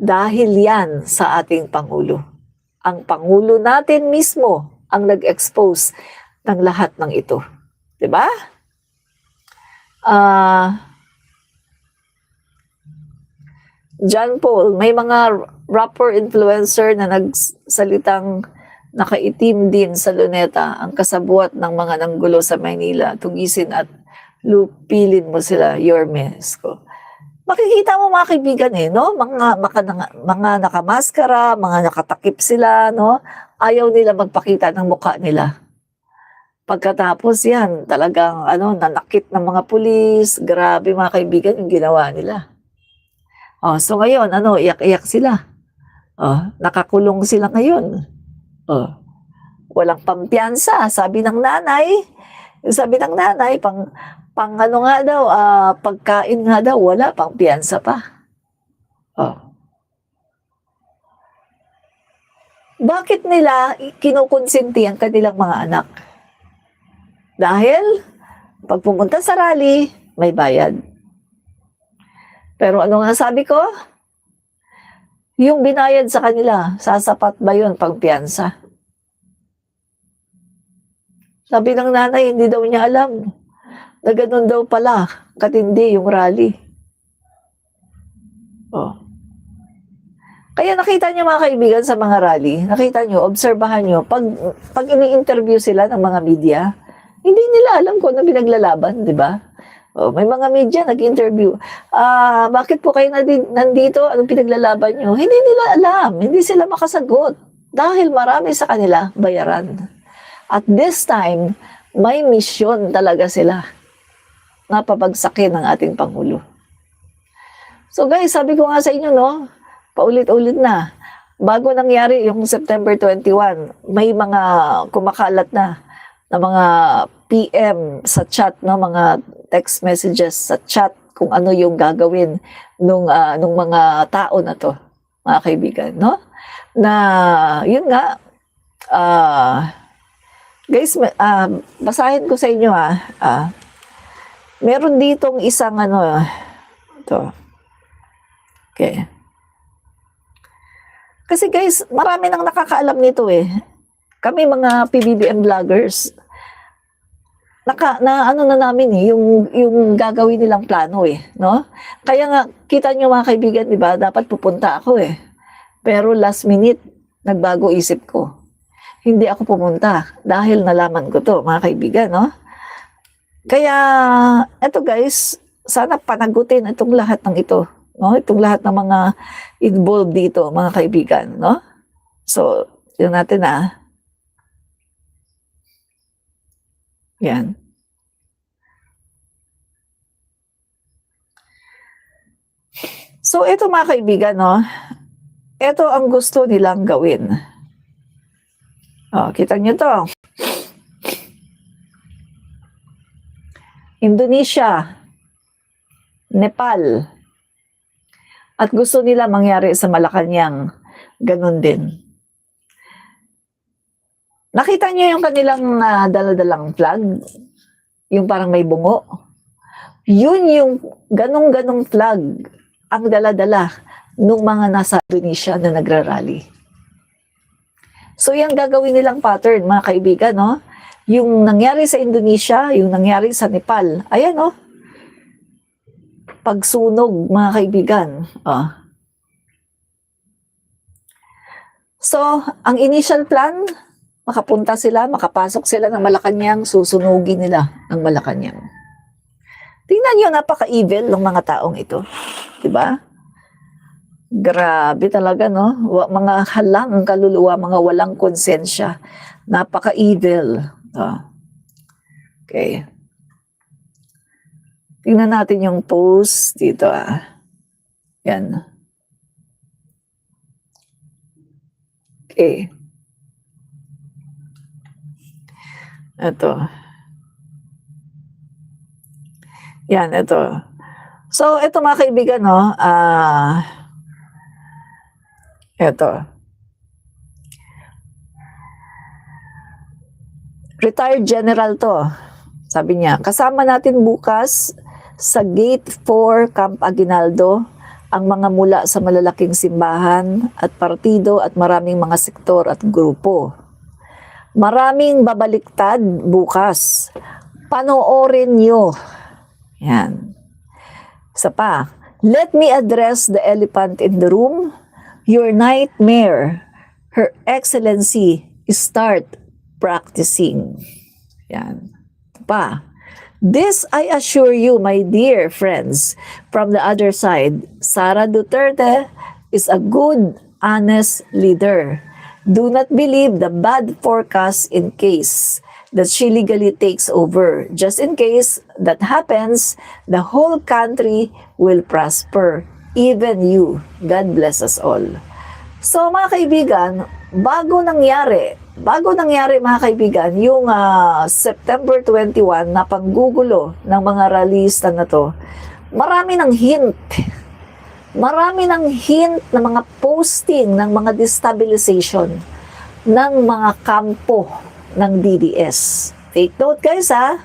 Dahil yan sa ating Pangulo. Ang Pangulo natin mismo ang nag-expose ng lahat ng ito. Diba? John Paul, may mga rapper influencer na nagsalitang nakaitim din sa luneta ang kasabuat ng mga nanggulo sa Maynila. Tugisin at lupilin mo sila, Yorme. Makikita mo mga kaibigan no? Mga nakamaskara, mga nakatakip sila, no? Ayaw nila magpakita ng mukha nila. Pagkatapos yan, talagang nanakit ng mga pulis, grabe mga kaibigan yung ginawa nila. So ngayon, iyak-iyak sila. Nakakulong sila ngayon. Walang pampiyansa, sabi ng nanay, pagkain nga daw, wala pang piyansa pa. Bakit nila kinukonsinti ang kanilang mga anak? Dahil pag pumunta sa rally, may bayad. Pero ano nga sabi ko? Yung binayad sa kanila, sasapat ba yun pang piyansa? Sabi ng nanay, hindi daw niya alam na ganun daw pala katindi yung rally. Kaya nakita niyo mga kaibigan sa mga rally, nakita niyo, obserbahan niyo, pag ini-interview sila ng mga media, hindi nila alam kung ano pinaglalaban, di ba? May mga media nag-interview. Bakit po kayo nandito? Anong pinaglalaban niyo? Hindi nila alam, hindi sila makasagot dahil marami sa kanila bayaran. At this time, may misyon talaga sila na pabagsakin ng ating Pangulo. So guys, sabi ko nga sa inyo, paulit-ulit na. Bago nangyari yung September 21, may mga kumakalat na mga PM sa chat, mga text messages sa chat kung ano yung gagawin nung mga tao na to, mga kaibigan, Na, yun nga, guys, basahin ko sa inyo meron ditong isang ito. Okay. Kasi guys, marami nang nakakaalam nito Kami mga PBBM vloggers, na namin yung gagawin nilang plano no? Kaya nga, kita nyo mga kaibigan, di ba? Dapat pupunta ako Pero last minute, nagbago isip ko. Hindi ako pumunta dahil nalaman ko to, mga kaibigan, Kaya, eto guys, sana panagutin itong lahat ng ito, Itong lahat ng mga involved dito, mga kaibigan, So, yun natin Yan. So, ito mga kaibigan, ito ang gusto nilang gawin. Kita nyo to. Indonesia, Nepal, at gusto nila mangyari sa Malacanang, ganun din. Nakita niyo yung kanilang daladalang flag? Yung parang may bungo? Yun yung ganong-ganong flag ang daladala nung mga nasa Indonesia na nagrarally. So yan gagawin nilang pattern, mga kaibigan, Yung nangyari sa Indonesia, yung nangyari sa Nepal, ayan pagsunog, mga kaibigan. So, ang initial plan, makapunta sila, makapasok sila ng Malacanang, susunugin nila ang Malacanang. Tingnan nyo, napaka-evil ng mga taong ito. Diba? Grabe talaga, Mga halang kaluluwa, mga walang konsensya. Napaka-evil. Okay. Tingnan natin yung post dito. Yan. Okay. Ito. Yan, ito. So, ito mga kaibigan, ito. Retired general to. Sabi niya, kasama natin bukas sa Gate 4 Camp Aguinaldo ang mga mula sa malalaking simbahan at partido at maraming mga sektor at grupo. Maraming babaliktad bukas. Panoorin nyo. Yan. Isa pa, let me address the elephant in the room. Your nightmare. Her Excellency, start practicing. Yan. Ito pa. This I assure you, my dear friends, from the other side, Sara Duterte is a good, honest leader. Do not believe the bad forecast in case that she legally takes over. Just in case that happens, the whole country will prosper. Even you. God bless us all. So mga kaibigan, bago nangyari mga kaibigan, yung September 21 na panggugulo ng mga rallyista na to, marami ng hint ng mga posting ng mga destabilization ng mga kampo ng DDS. Take note guys ha.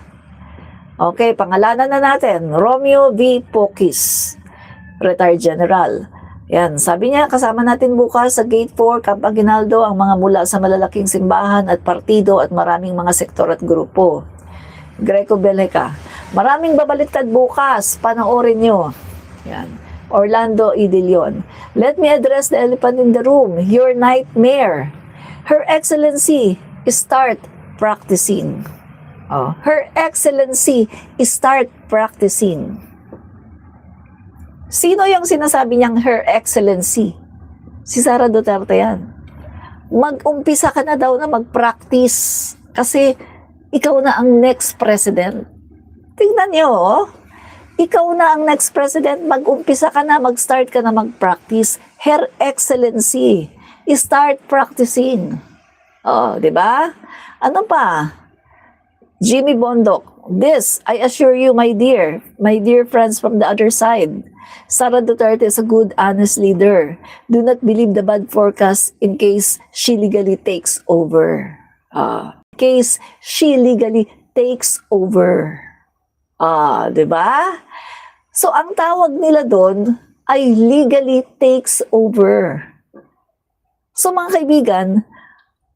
Okay, pangalanan na natin. Romeo V. Pokis, retired general. Yan, sabi niya, kasama natin bukas sa Gate 4, Camp Aguinaldo, ang mga mula sa malalaking simbahan at partido at maraming mga sektor at grupo. Greco Beleca, maraming babaliktad bukas, panoorin nyo. Yan. Orlando Idilion, let me address the elephant in the room, your nightmare. Her Excellency, start practicing. Oh, Her Excellency, start practicing. Sino yung sinasabi niyang Her Excellency? Si Sara Duterte yan. Mag-umpisa ka na daw na mag-practice kasi ikaw na ang next president. Tingnan niyo, oh. Ikaw na ang next president, mag-umpisa ka na, mag-start ka na mag-practice. Her Excellency, start practicing. Oh, di ba? Ano pa? Jimmy Bondok, this, I assure you, my dear friends from the other side, Sara Duterte is a good, honest leader. Do not believe the bad forecast in case she legally takes over. Case she legally takes over. Diba? So, ang tawag nila doon ay legally takes over. So, mga kaibigan,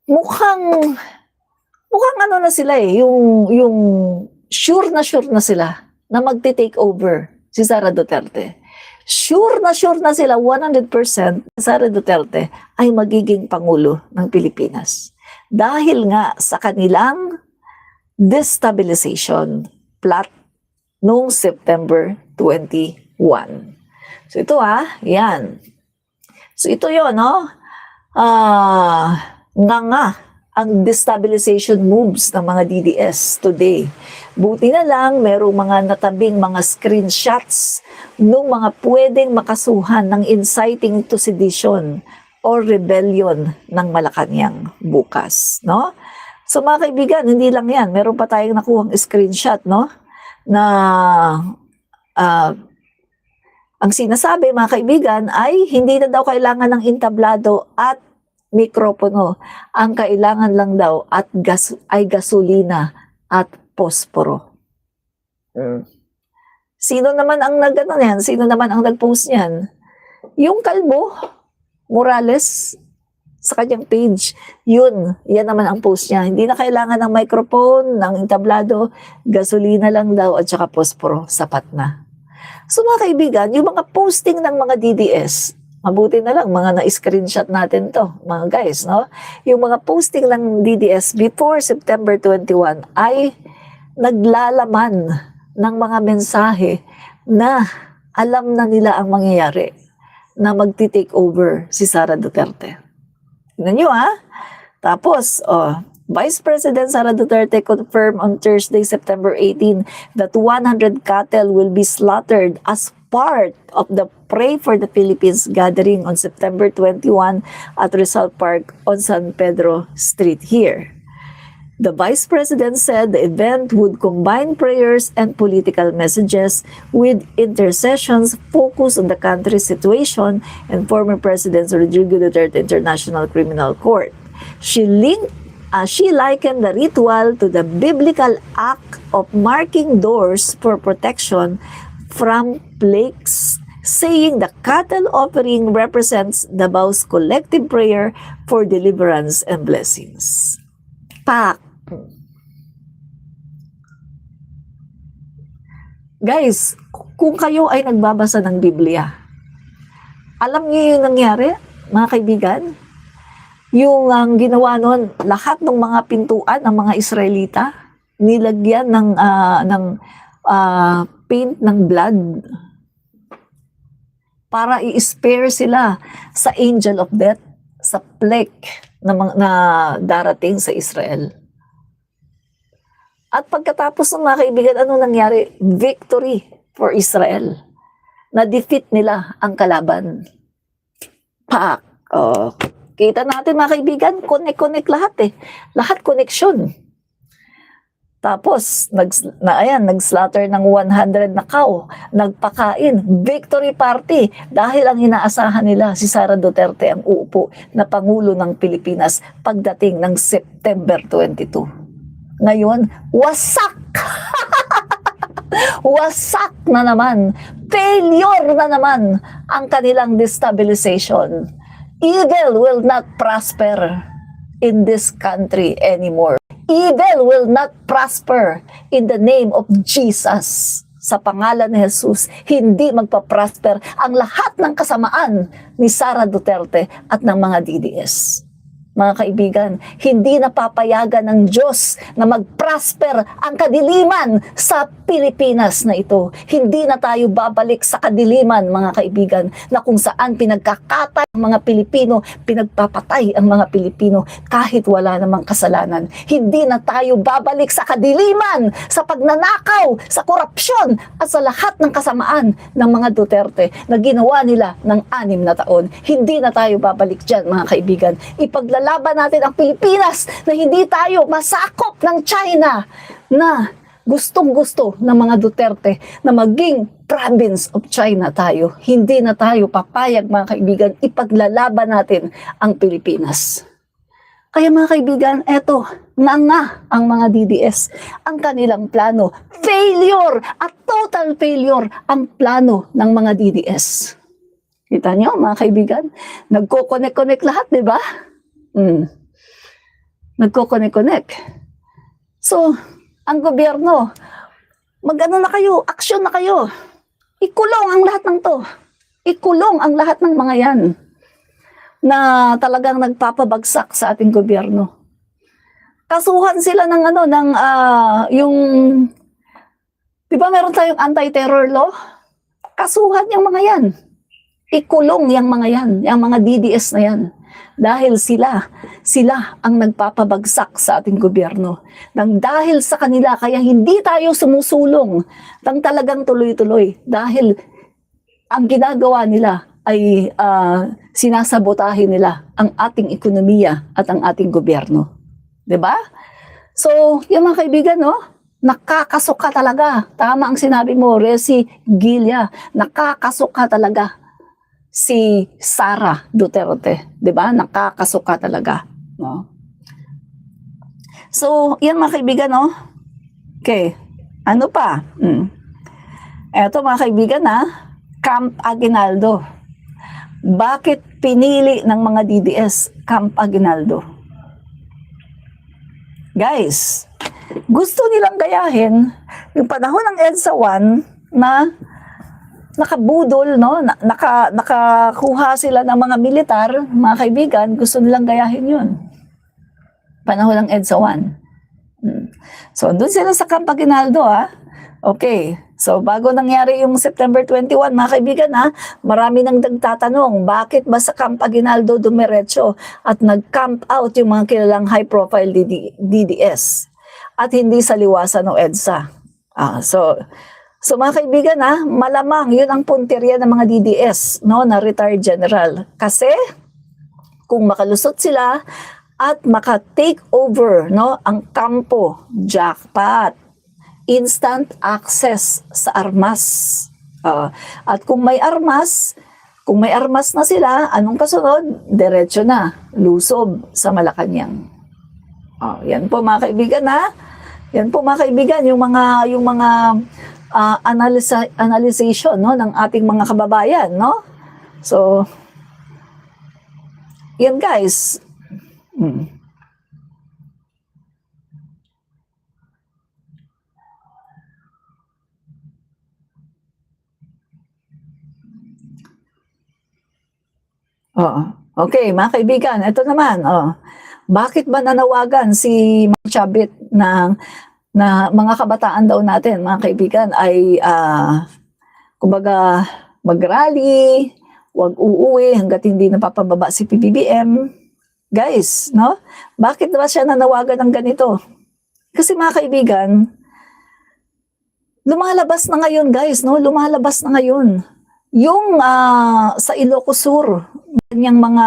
mukhang ano na sila yung sure na sila na magte-take over si Sara Duterte. Sure na sila 100% Sara Duterte ay magiging Pangulo ng Pilipinas. Dahil nga sa kanilang destabilization plot noong September 21. So ito yan. So ito yun, no? Nga ang destabilization moves ng mga DDS today. Buti na lang, merong mga natabing mga screenshots ng mga pwedeng makasuhan ng inciting to sedition or rebellion ng Malacanang bukas, no? So mga kaibigan, hindi lang yan. Meron pa tayong nakuhang screenshot, no? Na ang sinasabi, mga kaibigan, ay hindi na daw kailangan ng entablado at mikropono. Ang kailangan lang daw ay gasolina at posporo. Sino naman ang yan? Sino naman ang nag-post niyan? Yung kalbo, Morales, sa kanyang page, yan naman ang post niya. Hindi na kailangan ng microphone, ng entablado, gasolina lang daw at saka posporo, sapat na. So mga kaibigan, yung mga posting ng mga DDS, mabuti na lang, mga na-screenshot natin to, mga guys, no? Yung mga posting ng DDS before September 21 ay naglalaman ng mga mensahe na alam na nila ang mangyayari na magti-take over si Sara Duterte. Tingnan nyo, Tapos, Vice President Sara Duterte confirmed on Thursday, September 18, that 100 cattle will be slaughtered as part of the Pray for the Philippines gathering on September 21 at Rizal Park on San Pedro Street here. The Vice President said the event would combine prayers and political messages with intercessions focused on the country's situation and former President Rodrigo Duterte International Criminal Court. She likened the ritual to the biblical act of marking doors for protection from plagues saying the cattle offering represents Dabao's collective prayer for deliverance and blessings. Pak! Guys, kung kayo ay nagbabasa ng Biblia, alam niyo yung nangyari, mga kaibigan? Yung ang ginawa noon, lahat ng mga pintuan ng mga Israelita, nilagyan ng paint ng blood para i-spare sila sa angel of death, sa plague na darating sa Israel. At pagkatapos ng mga kaibigan, ano nangyari? Victory for Israel. Na-defeat nila ang kalaban. Pak! Oh, kita natin mga kaibigan, connect lahat eh. Lahat connection. Tapos, nag-slaughter ng 100 na cow, nagpakain, victory party, dahil ang inaasahan nila, si Sara Duterte ang uupo na Pangulo ng Pilipinas pagdating ng September 22. Ngayon, wasak! Wasak na naman, failure na naman ang kanilang destabilization. Evil will not prosper in this country anymore. Evil will not prosper in the name of Jesus. Sa pangalan ni Jesus, hindi magpa-prosper ang lahat ng kasamaan ni Sara Duterte at ng mga DDS. Mga kaibigan, hindi napapayagan ng Diyos na mag-prosper ang kadiliman sa Pilipinas na ito. Hindi na tayo babalik sa kadiliman, mga kaibigan, na kung saan pinagkakatay ang mga Pilipino, pinagpapatay ang mga Pilipino kahit wala namang kasalanan. Hindi na tayo babalik sa kadiliman, sa pagnanakaw, sa korupsyon, at sa lahat ng kasamaan ng mga Duterte na ginawa nila ng 6 na taon. Hindi na tayo babalik dyan, mga kaibigan. Ipaglalaban natin ang Pilipinas na hindi tayo masakop ng China na gustong-gusto ng mga Duterte na maging province of China tayo. Hindi na tayo papayag, mga kaibigan, ipaglalaban natin ang Pilipinas. Kaya mga kaibigan, eto, nga ang mga DDS, ang kanilang plano. Failure at total failure ang plano ng mga DDS. Kita nyo, mga kaibigan? Nagko-connect lahat, di ba? Nagko-connect. So, ang gobyerno, mag-ano na kayo, aksyon na kayo. Ikulong ang lahat ng to. Ikulong ang lahat ng mga yan na talagang nagpapabagsak sa ating gobyerno. Kasuhan sila ng yung, di ba meron tayong anti-terror law? Kasuhan yung mga yan. Ikulong yung mga yan, yung mga DDS na yan. Dahil sila ang nagpapabagsak sa ating gobyerno. Nang dahil sa kanila, kaya hindi tayo sumusulong ng talagang tuloy-tuloy. Dahil ang ginagawa nila ay sinasabotahin nila ang ating ekonomiya at ang ating gobyerno. 'Di ba? So, yung mga kaibigan, no? Nakakasuka talaga. Tama ang sinabi mo, Resi Gilya. Nakakasuka talaga si Sara Duterte, 'di ba? Nakakasuka talaga, no? So, 'yan mga kaibigan, no? Okay. Ano pa? Eto mga kaibigan, Camp Aguinaldo. Bakit pinili ng mga DDS Camp Aguinaldo? Guys, gusto nilang gayahin yung panahon ng EDSA 1 na nakabudol, no? Nakakuha sila ng mga militar, mga kaibigan, gusto nilang gayahin yun. Panahon ng EDSA 1. So, doon sila sa Camp Aguinaldo, Okay. So, bago nangyari yung September 21, mga kaibigan, marami nang nagtatanong, bakit ba sa Camp Aguinaldo dumiretso at nag-camp out yung mga kilalang high-profile DDS at hindi sa liwasan ng EDSA? So mga kaibigan, malamang yun ang punteriya ng mga DDS, no, na retired general. Kasi kung makalusot sila at maka-take over, no, ang kampo, jackpot, instant access sa armas. At kung may armas na sila, anong kasunod? Diretso na, lusob sa Malacanang. Yan po mga kaibigan, Yan po mga kaibigan, yung mga analyzation, no, ng ating mga kababayan, no? So, yan guys. Oo. Okay, mga kaibigan, ito naman, bakit ba nanawagan si Mang Chabit na mga kabataan daw natin, mga kaibigan, ay kumbaga mag-rally, huwag uuwi hanggat hindi napapababa si PBBM. Guys, no? Bakit ba siya nanawagan ng ganito? Kasi mga kaibigan, lumalabas na ngayon guys, no? Lumalabas na ngayon. Yung sa Ilocos Sur, kanyang mga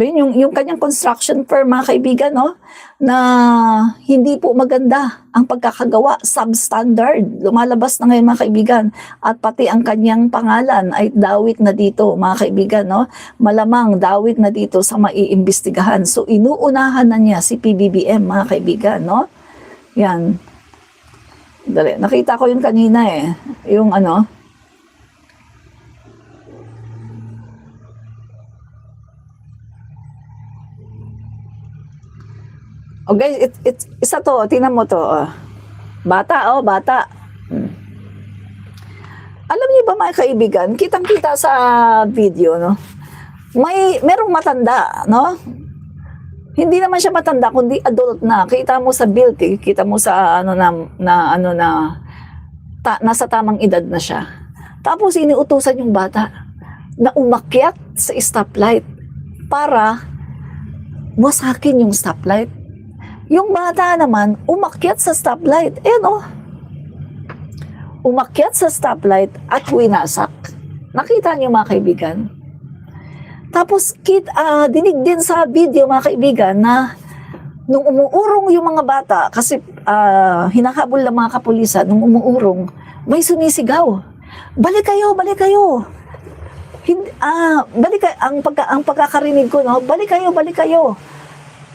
yung kanyang construction firm, mga kaibigan, no, na hindi po maganda ang pagkakagawa, substandard. Lumalabas na ngayon, mga kaibigan, at pati ang kanyang pangalan ay dawit na dito, mga kaibigan, no. Malamang dawit na dito sa maiimbestigahan. So inuunahan na niya si PBBM, mga kaibigan, no. Yan. Dali, nakita ko yun kanina yung oh guys, isa to, tingnan mo to. Bata, bata. Alam niyo ba, mga kaibigan, kitang-kita sa video, no? Merong matanda, no? Hindi naman siya matanda, kundi adult na. Kita mo sa build, kita mo sa nasa tamang edad na siya. Tapos iniutusan yung bata na umakyat sa stoplight para wasakin yung stoplight. Yung bata naman, umakyat sa stoplight. Umakyat sa stoplight at winasak. Nakita niyo, mga kaibigan? Tapos, dinig din sa video, mga kaibigan, na nung umuurong yung mga bata, kasi hinahabol ng mga kapulisan, nung umuurong, may sumisigaw. Balik kayo, balik kayo. Ang pagkakarinig ko, no? Balik kayo, balik kayo.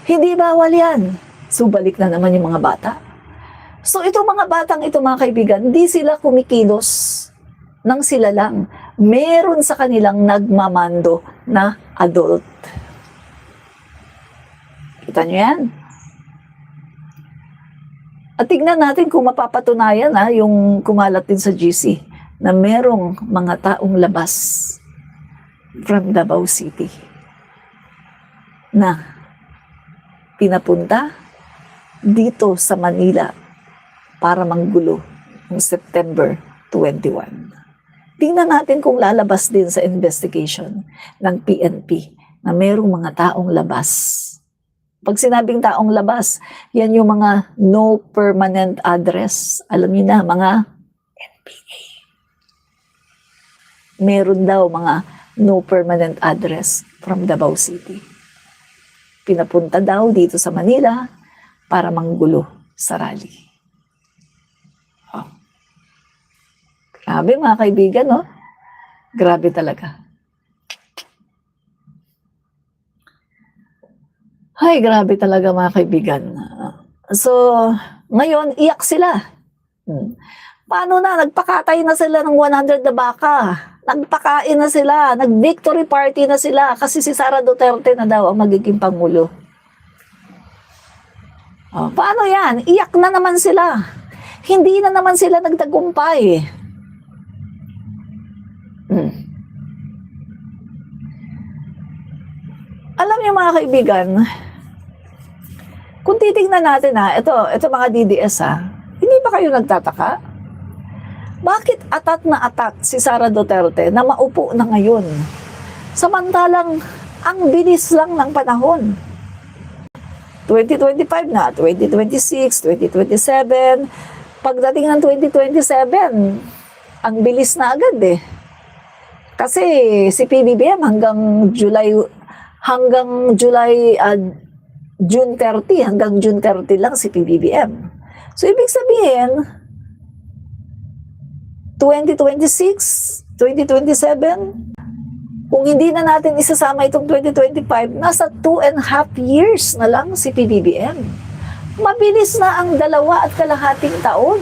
Hindi bawal yan. So, balik na naman yung mga bata. So, itong mga batang ito, mga kaibigan, hindi sila kumikilos nang sila lang. Meron sa kanilang nagmamando na adult. Kita nyo yan? At tignan natin kung mapapatunayan yung kumalat din sa GC na merong mga taong labas from Davao City na pinapunta dito sa Manila para manggulo noong September 21. Tingnan natin kung lalabas din sa investigation ng PNP na merong mga taong labas. Pag sinabing taong labas, yan yung mga no permanent address. Alam niyo na, mga NPA. Meron daw mga no permanent address from Davao City. Pinapunta daw dito sa Manila para manggulo sa rally. Grabe, mga kaibigan, no? Grabe talaga. Ay, grabe talaga, mga kaibigan. So, ngayon, iyak sila. Paano na? Nagpakatay na sila ng 100 na baka. Nagpakain na sila. Nag-victory party na sila kasi si Sara Duterte na daw ang magiging pangulo. Paano yan? Iyak na naman sila. Hindi na naman sila nagtagumpay. Alam niyo, mga kaibigan, kung titingnan natin ito mga DDS hindi ba kayo nagtataka? Bakit atat na atat si Sara Duterte na maupo na ngayon? Samantalang ang bilis lang ng panahon. 2025 na, 2026, 2027. Pagdating ng 2027, ang bilis na agad Kasi si PBBM hanggang June 30, hanggang June 30 lang si PBBM. So, ibig sabihin, 2026, 2027, kung hindi na natin isasama itong 2025, nasa 2.5 years na lang si PBBM. Mabilis na ang 2.5 taon.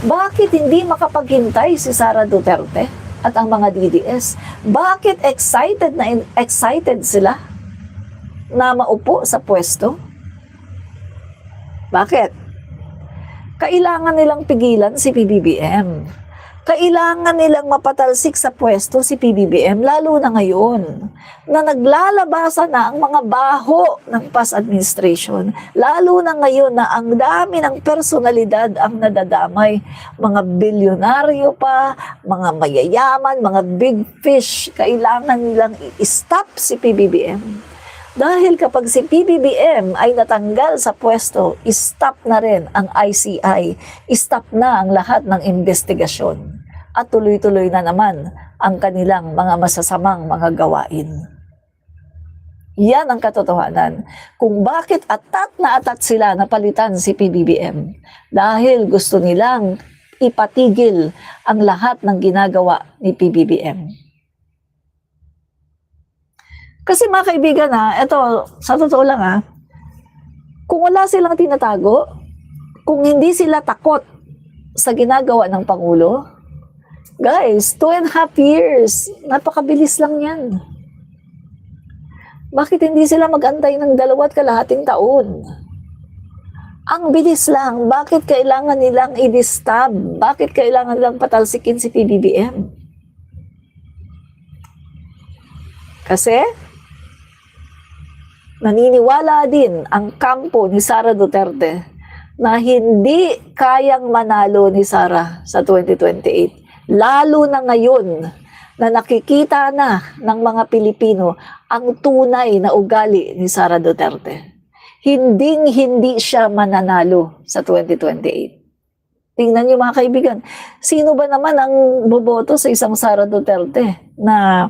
Bakit hindi makapaghintay si Sara Duterte at ang mga DDS? Bakit excited sila na maupo sa pwesto? Bakit? Kailangan nilang pigilan si PBBM. Kailangan nilang mapatalsik sa pwesto si PBBM, lalo na ngayon na naglalabasan na ang mga baho ng past administration. Lalo na ngayon na ang dami ng personalidad ang nadadamay. Mga bilyonaryo pa, mga mayayaman, mga big fish. Kailangan nilang i-stop si PBBM. Dahil kapag si PBBM ay natanggal sa pwesto, stop na rin ang ICI, stop na ang lahat ng investigasyon, at tuloy-tuloy na naman ang kanilang mga masasamang mga gawain. Yan ang katotohanan kung bakit atat na atat sila na palitan si PBBM. Dahil gusto nilang ipatigil ang lahat ng ginagawa ni PBBM. Kasi mga kaibigan ito, sa totoo lang kung wala silang tinatago, kung hindi sila takot sa ginagawa ng Pangulo, guys, 2.5 years, napakabilis lang yan. Bakit hindi sila mag-antay ng 2.5 taon? Ang bilis lang, bakit kailangan nilang i-distab? Bakit kailangan nilang patalsikin si PBBM? Kasi naniniwala din ang kampo ni Sara Duterte na hindi kayang manalo ni Sara sa 2028. Lalo na ngayon na nakikita na ng mga Pilipino ang tunay na ugali ni Sara Duterte. Hindi siya mananalo sa 2028. Tingnan niyo mga kaibigan, sino ba naman ang boboto sa isang Sara Duterte na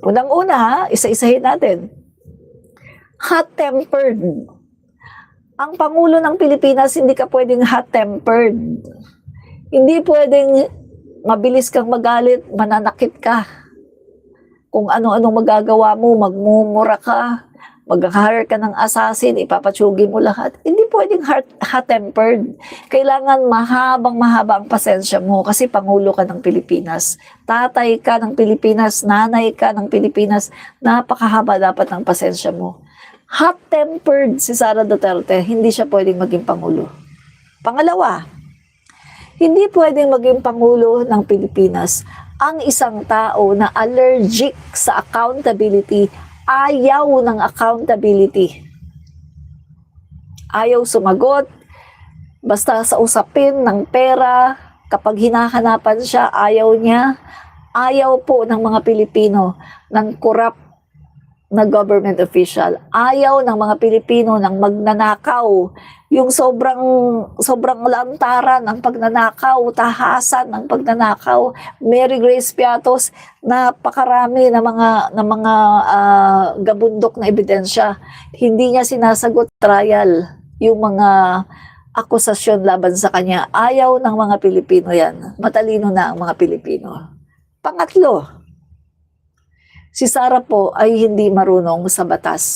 unang-una isa-isahin natin? Hot-tempered. Ang Pangulo ng Pilipinas, hindi ka pwedeng hot-tempered. Hindi pwedeng mabilis kang magalit, mananakit ka. Kung ano-anong magagawa mo, magmumura ka, mag-hire ka ng assassin, ipapatsugi mo lahat. Hindi pwedeng hot-tempered. Kailangan mahaba ang pasensya mo kasi Pangulo ka ng Pilipinas. Tatay ka ng Pilipinas, nanay ka ng Pilipinas, napakahaba dapat ng pasensya mo. Hot-tempered si Sara Duterte, hindi siya pwedeng maging Pangulo. Pangalawa, hindi pwedeng maging Pangulo ng Pilipinas ang isang tao na allergic sa accountability, ayaw ng accountability. Ayaw sumagot, basta sa usapin ng pera, kapag hinahanapan siya, ayaw niya. Ayaw po ng mga Pilipino ng corrupt na government official. Ayaw ng mga Pilipino ng magnanakaw. Yung sobrang lantaran ng pagnanakaw, tahasan ng pagnanakaw. Mary Grace Piatos, napakarami na mga gabundok na ebidensya. Hindi niya sinasagot trial yung mga akusasyon laban sa kanya. Ayaw ng mga Pilipino yan. Matalino na ang mga Pilipino. Pangatlo, si Sara po ay hindi marunong sa batas.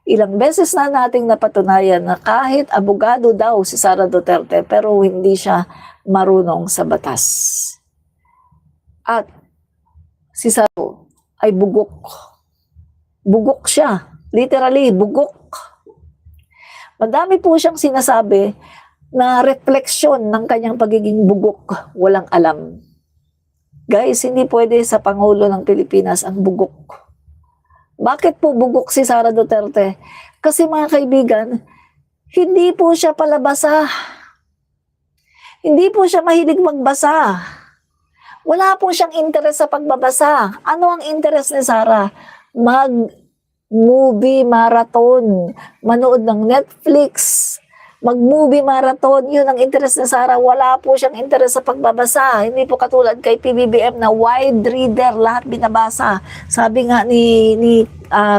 Ilang beses na nating napatunayan na kahit abogado daw si Sara Duterte pero hindi siya marunong sa batas. At si Sara po ay bugok. Bugok siya. Literally, bugok. Madami po siyang sinasabi na refleksyon ng kanyang pagiging bugok, walang alam. Guys, hindi pwede sa Pangulo ng Pilipinas ang bugok. Bakit po bugok si Sara Duterte? Kasi mga kaibigan, hindi po siya palabasa. Hindi po siya mahilig magbasa. Wala po siyang interes sa pagbabasa. Ano ang interes ni Sara? Mag-movie marathon, manood ng Netflix, mag-movie marathon, yun ang interes ni Sara. Wala po siyang interes sa pagbabasa. Hindi po katulad kay PBBM na wide reader, lahat binabasa. Sabi nga ni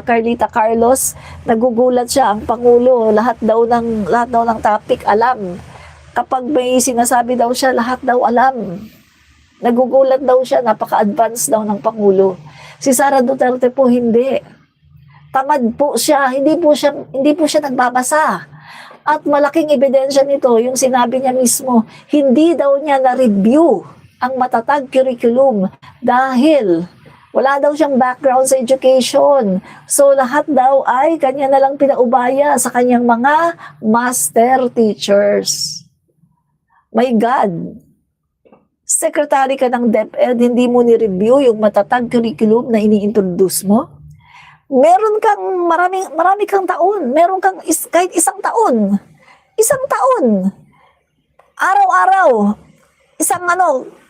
Carlita Carlos, nagugulat siya ang Pangulo, lahat daw ng topic alam. Kapag may sinasabi daw siya, lahat daw alam. Nagugulat daw siya, napaka-advance daw ng Pangulo. Si Sara Duterte po hindi. Tamad po siya, hindi po siya nagbabasa. At malaking ebidensya nito, yung sinabi niya mismo, hindi daw niya na-review ang matatag curriculum dahil wala daw siyang background sa education. So lahat daw ay kanya na lang pinaubaya sa kanyang mga master teachers. My God! Secretary ka ng DepEd, hindi mo ni-review yung matatag curriculum na ini-introduce mo? Meron kang marami kang taon, meron kang kahit isang taon, araw-araw,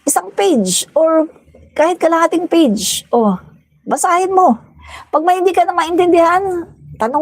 isang page or kahit kalahating page, basahin mo. Pag may hindi ka na maintindihan,